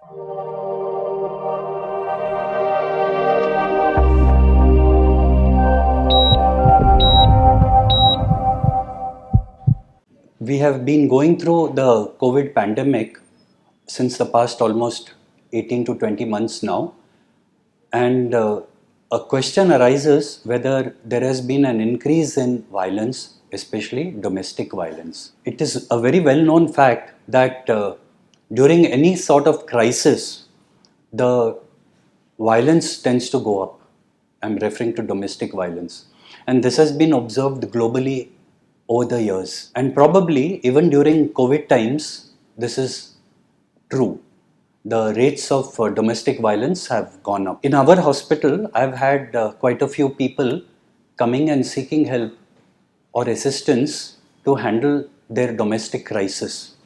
We have been going through the COVID pandemic since the past almost 18 to 20 months now, and a question arises whether there has been an increase in violence, especially domestic violence. It is a very well known fact that during any sort of crisis, the violence tends to go up. I'm referring to domestic violence. And this has been observed globally over the years. And probably even during COVID times, this is true. The rates of domestic violence have gone up. In our hospital, I've had quite a few people coming and seeking help or assistance to handle their domestic crisis.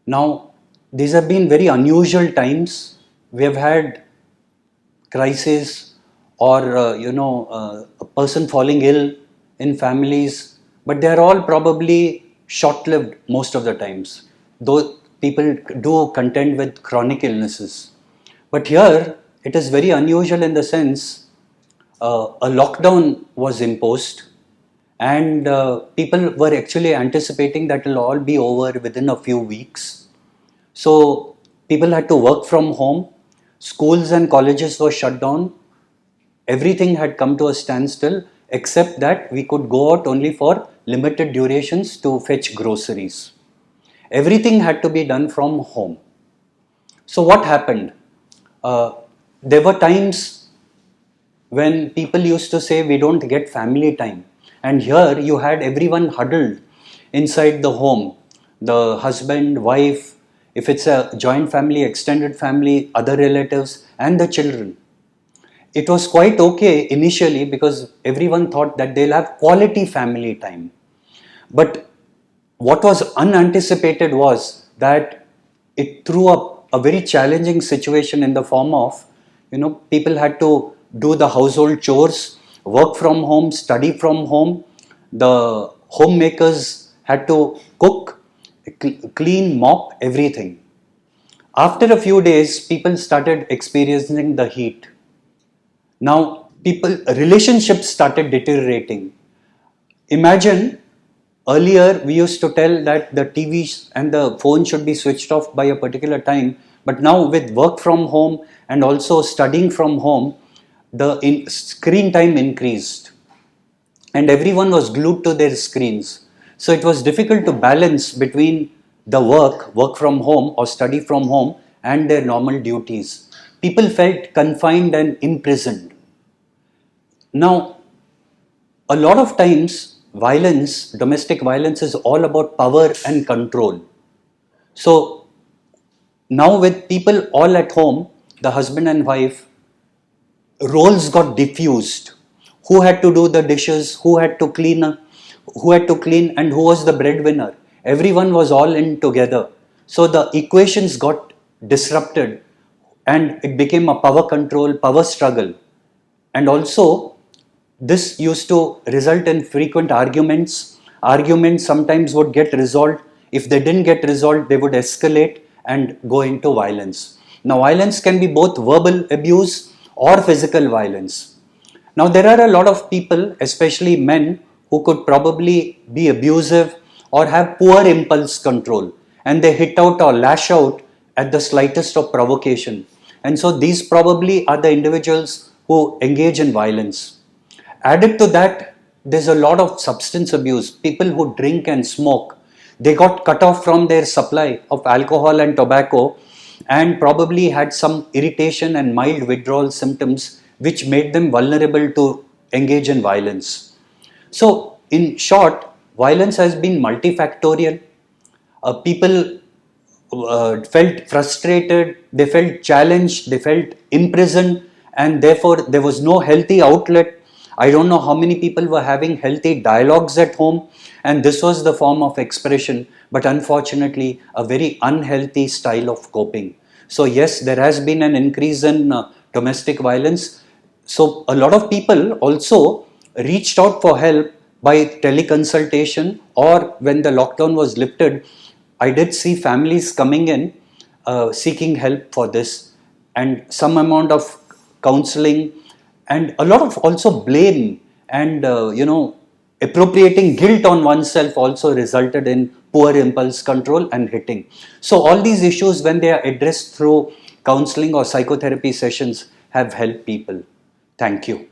Now, these have been very unusual times. We have had crises or a person falling ill in families, but they are all probably short-lived most of the times, though people do contend with chronic illnesses. But here it is very unusual in the sense a lockdown was imposed, and people were actually anticipating that it will all be over within a few weeks. So people had to work from home, schools and colleges were shut down, everything had come to a standstill except that we could go out only for limited durations to fetch groceries. Everything had to be done from home. So what happened? There were times when people used to say we don't get family time, and here you had everyone huddled inside the home, the husband, wife, if it's a joint family, extended family, other relatives and the children. It was quite okay initially because everyone thought that they'll have quality family time. But what was unanticipated was that it threw up a very challenging situation in the form of, people had to do the household chores, work from home, study from home. The homemakers had to cook, clean, mop, everything. After a few days, people started experiencing the heat. Now, relationships started deteriorating. Imagine, earlier we used to tell that the TVs and the phone should be switched off by a particular time, but now with work from home and also studying from home, the screen time increased and everyone was glued to their screens. So it was difficult to balance between the work from home or study from home and their normal duties. People felt confined and imprisoned. Now, a lot of times violence, domestic violence is all about power and control. So now with people all at home, the husband and wife, roles got diffused. Who had to do the dishes, who had to clean and who was the breadwinner. Everyone was all in together. So the equations got disrupted and it became a power control, power struggle. And also this used to result in frequent arguments. Arguments sometimes would get resolved. If they didn't get resolved, they would escalate and go into violence. Now violence can be both verbal abuse or physical violence. Now there are a lot of people, especially men, who could probably be abusive or have poor impulse control, and they hit out or lash out at the slightest of provocation. And so these probably are the individuals who engage in violence. Added to that, there's a lot of substance abuse. People who drink and smoke, they got cut off from their supply of alcohol and tobacco and probably had some irritation and mild withdrawal symptoms which made them vulnerable to engage in violence. So in short, violence has been multifactorial. People felt frustrated, they felt challenged, they felt imprisoned, and therefore there was no healthy outlet. I don't know how many people were having healthy dialogues at home, and this was the form of expression, but unfortunately a very unhealthy style of coping. So yes, there has been an increase in domestic violence. So a lot of people also reached out for help by teleconsultation, or when the lockdown was lifted, I did see families coming in seeking help for this, and some amount of counseling, and a lot of also blame and appropriating guilt on oneself also resulted in poor impulse control and hitting. So all these issues, when they are addressed through counseling or psychotherapy sessions, have helped people. Thank you.